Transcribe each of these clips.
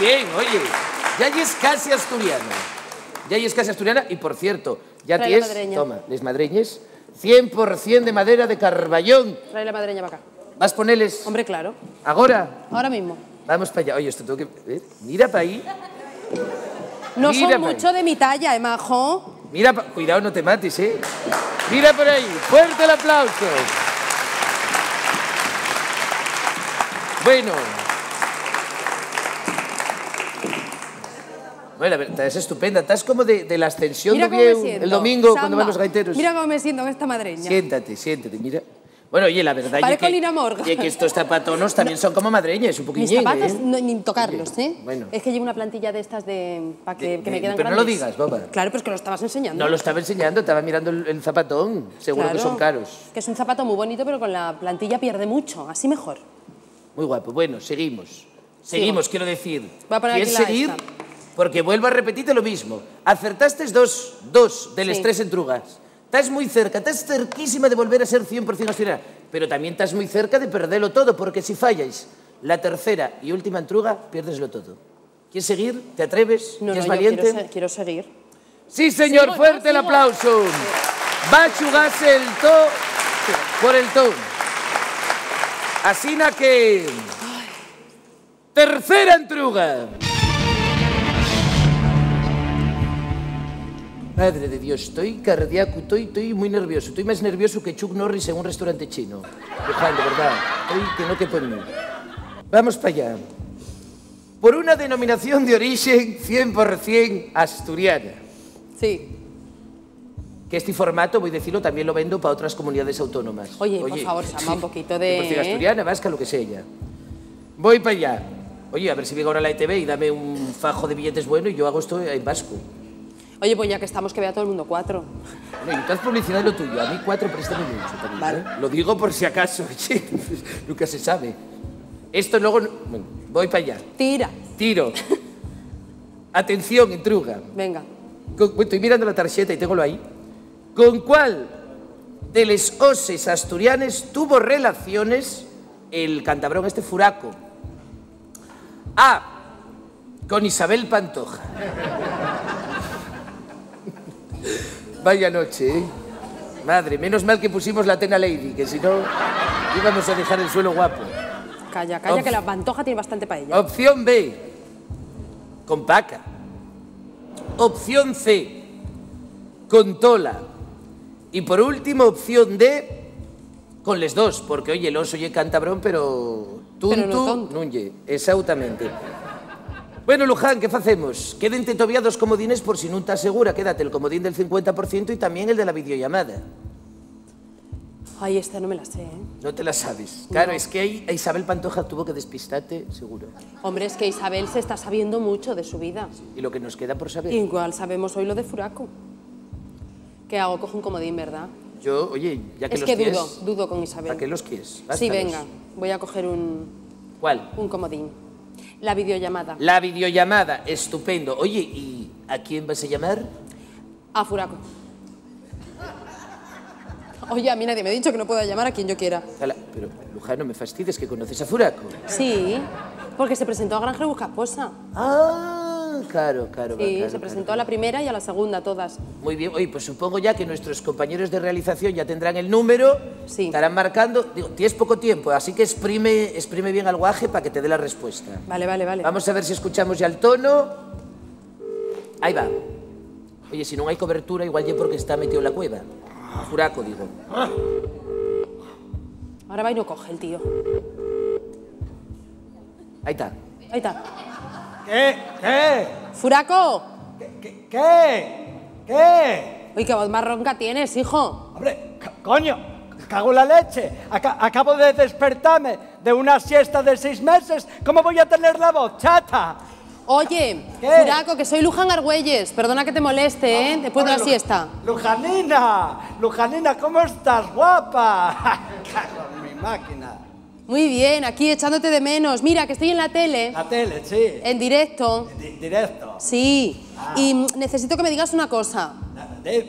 bien, oye. Ya es casi asturiana. Ya es casi asturiana y, por cierto, ya tienes... Toma, les madreñes. 100% de madera de Carballón. Trae la madreña para acá. ¿Vas a ponerles? Hombre, claro. ¿Ahora? Ahora mismo. Vamos para allá. Oye, esto tengo que... Mira para ahí. No son mucho de mi talla, majo. Mira, cuidado, no te mates, ¿eh? Mira por ahí. Fuerte el aplauso. Bueno. Bueno, la verdad, es estupenda. Estás como de la ascensión de Vieu el domingo cuando van los gaiteros. Mira cómo me siento con esta madreña. Siéntate, mira. Bueno, oye, la verdad es que estos zapatonos también son como madreñas, un poquillo. Mis zapatos, ni tocarlos, ¿eh? Bueno. Es que llevo una plantilla de estas para que me quedan pero grandes. no lo digas, boba. Claro, pero es que lo estabas enseñando. No lo estaba enseñando, estaba mirando el zapatón. Seguro que son caros. Que es un zapato muy bonito, pero con la plantilla pierde mucho. Así mejor. Muy guapo. Bueno, seguimos. Seguimos, quiero decir. Voy a poner ¿Quieres aquí seguir? esta. Porque vuelvo a repetirte lo mismo. Acertaste dos de las tres entrugas. Estás muy cerca, estás cerquísima de volver a ser 100% asturiana. Pero también estás muy cerca de perderlo todo, porque si falláis la tercera y última entruga, pierdeslo todo. ¿Quieres seguir? ¿Te atreves? No, ¿Es no, valiente? yo quiero seguir. Sí, señor, fuerte el aplauso. Va a chugarse el to por el ton. Así que... Tercera entruga. Madre de Dios, estoy cardíaco, estoy muy nervioso. Estoy más nervioso que Chuck Norris en un restaurante chino. Luján, de verdad. Estoy que no quepo en mí. Vamos para allá. Por una denominación de origen 100% asturiana. Sí. Que este formato, voy a decirlo, también lo vendo para otras comunidades autónomas. Oye, por favor, Sama, un poquito de... 100% asturiana, vasca, lo que sea ya. Voy para allá. Oye, a ver si llega ahora la ETV y dame un fajo de billetes bueno y yo hago esto en vasco. Oye, pues ya que estamos, que vea todo el mundo 4. Bueno, y tú haz publicidad de lo tuyo. A mí 4 préstame mucho también, vale. Lo digo por si acaso. Oye, nunca se sabe. Esto luego... Bueno, voy para allá. Tira. Tiro. Atención, intruga. Venga. Estoy mirando la tarjeta y tengo ahí. ¿Con cuál de les oses asturianes tuvo relaciones el cantabrón este Furaco? A. Con Isabel Pantoja. Vaya noche, ¿eh? Madre, menos mal que pusimos la Tena Lady, que si no íbamos a dejar el suelo guapo. Calla, que la Pantoja tiene bastante paella. Opción B, con Paca. Opción C, con Tola. Y por último, opción D, con les dos, porque oye, el oso ye cantabrón, pero tuntu, no ye, exactamente. Bueno, Luján, ¿qué hacemos? Quédente todavía 2 comodines por si no estás segura. Quédate el comodín del 50% y también el de la videollamada. Ay, esta no me la sé, ¿eh? No te la sabes. Claro, es que ahí Isabel Pantoja tuvo que despistarte, seguro. Hombre, es que Isabel se está sabiendo mucho de su vida. Y lo que nos queda por saber. Igual sabemos hoy lo de Furaco. ¿Qué hago? Cojo un comodín, ¿verdad? Yo, oye, ya que es los que quieres... dudo con Isabel. ¿Para qué los quieres? Gástalos. Sí, venga, voy a coger un... ¿Cuál? Un comodín. La videollamada. La videollamada, estupendo. Oye, ¿y a quién vas a llamar? A Furaco. Oye, a mí nadie me ha dicho que no puedo llamar a quien yo quiera. Pero, Luján, no me fastidies, que conoces a Furaco. Sí, porque se presentó a Granja Buscaposa. Ah, claro. Sí, se presentó a la primera y a la segunda, todas. Muy bien. Oye, pues supongo ya que nuestros compañeros de realización ya tendrán el número. Sí. Estarán marcando. Digo, tienes poco tiempo, así que exprime bien al guaje para que te dé la respuesta. Vale. Vamos a ver si escuchamos ya el tono. Ahí va. Oye, si no hay cobertura, igual ya porque está metido en la cueva. Furaco, digo. Ahora va y no coge el tío. Ahí está. Ahí está. ¿Qué? ¡Furaco! ¿Qué? Uy, qué voz más ronca tienes, hijo. Hombre, coño, cago en la leche. Acabo de despertarme de una siesta de 6 meses. ¿Cómo voy a tener la voz, chata? Oye, ¿Qué? Furaco, que soy Luján Argüelles. Perdona que te moleste, ¿eh? Después de la siesta. Lujanina, ¿cómo estás, guapa? Cago en mi máquina. Muy bien, aquí echándote de menos. Mira, que estoy en la tele. La tele, sí. En directo. Directo. Sí. Y necesito que me digas una cosa.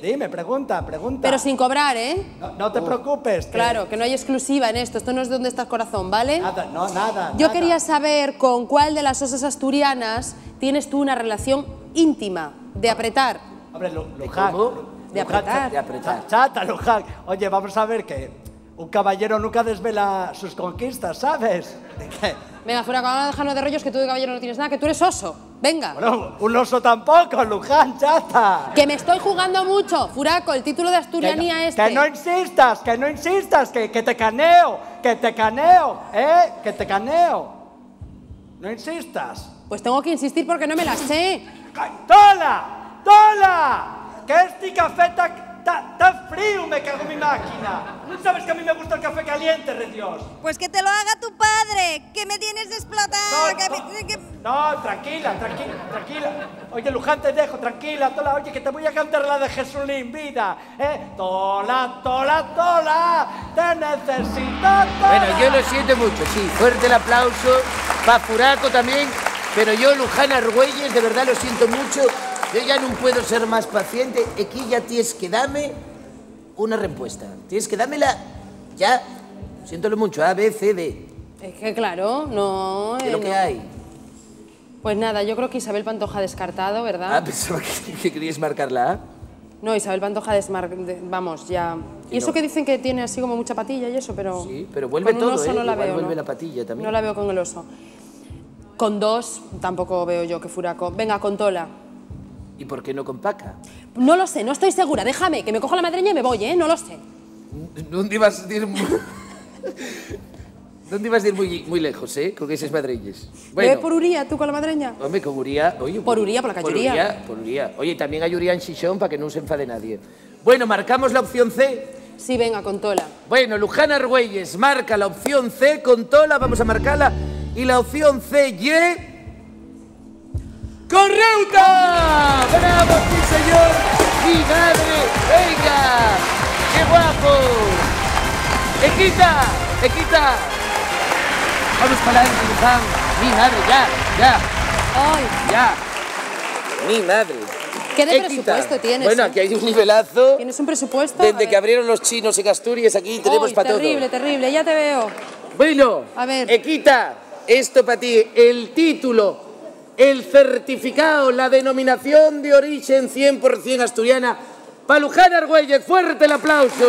Dime, pregunta. Pero sin cobrar, ¿eh? No te preocupes. Claro, que no hay exclusiva en esto. Esto no es Dónde está el corazón, ¿vale? Nada. Yo quería saber con cuál de las osas asturianas tienes tú una relación íntima, de apretar. Hombre, Luján. De apretar. De apretar. Chata, Luján. Oye, vamos a ver que un caballero nunca desvela sus conquistas, ¿sabes? Venga, fuera, vamos a dejarnos de rollos, que tú de caballero no tienes nada, que tú eres oso. Venga. Bueno, un oso tampoco, Luján, chata. Que me estoy jugando mucho, Furaco, el título de asturianía este. Que no insistas, que te caneo, que te caneo. No insistas. Pues tengo que insistir porque no me la sé. ¡Tola! Que este café está frío, me cago en mi máquina. ¿No sabes que a mí me gusta el café caliente, re Dios? Pues que te lo haga tu padre, que me tienes explotado. No, tranquila. Oye, Luján, te dejo, tranquila, Tola. Oye, que te voy a cantar la de Jesulín, vida. Tola, te necesito, Tola. Bueno, yo lo siento mucho, sí. Fuerte el aplauso. Pa' Furaco también. Pero yo, Luján Argüelles, de verdad lo siento mucho. Yo ya no puedo ser más paciente. Aquí ya tienes que darme una respuesta. Tienes que dármela ya. Siéntolo mucho. A, B, C, D. Es que claro, no... ¿Qué es lo que hay? Pues nada, yo creo que Isabel Pantoja descartado, ¿verdad? Ah, pensaba que querías marcar la A. No, Isabel Pantoja vamos, ya... Y eso que dicen que tiene así como mucha patilla y eso, pero... Sí, pero vuelve con todo, un oso no la Igual veo, vuelve ¿no? la patilla también. No la veo con el oso. Con 2 tampoco veo yo que Furaco. Venga, con Tola. ¿Y por qué no con Paca? No lo sé, no estoy segura. Déjame, que me cojo la madreña y me voy, ¿eh? No lo sé. ¿Dónde ibas a ir? ¿Dónde ibas a ir muy lejos, Con esos madreñes. Bueno. ¿Ve por Uría tú con la madreña? Hombre, con Uría... Oye, por Uría, por la calle Uría. Por Uría. Oye, también hay Uría en Xixón para que no se enfade nadie. Bueno, ¿marcamos la opción C? Sí, venga, con Tola. Bueno, Luján Argüelles marca la opción C con Tola. Vamos a marcarla. Y la opción C, Y... ¡Correcta! ¡Bravo, sí, señor! ¡Mi madre! ¡Venga! ¡Qué guapo! ¡Equita! Vamos para adelante, Luján. ¡Mi madre, ya! ¡Ay! ¡Ya! ¡Mi madre! ¿Qué de presupuesto tienes? Bueno, aquí hay un nivelazo. ¿Tienes un presupuesto? Desde que abrieron los chinos en Asturias, aquí tenemos para todo. Terrible, ya te veo. Bueno, a ver. Equita, esto para ti, el título, el certificado, la denominación de origen 100% asturiana. Para Luján Argüelles, fuerte el aplauso.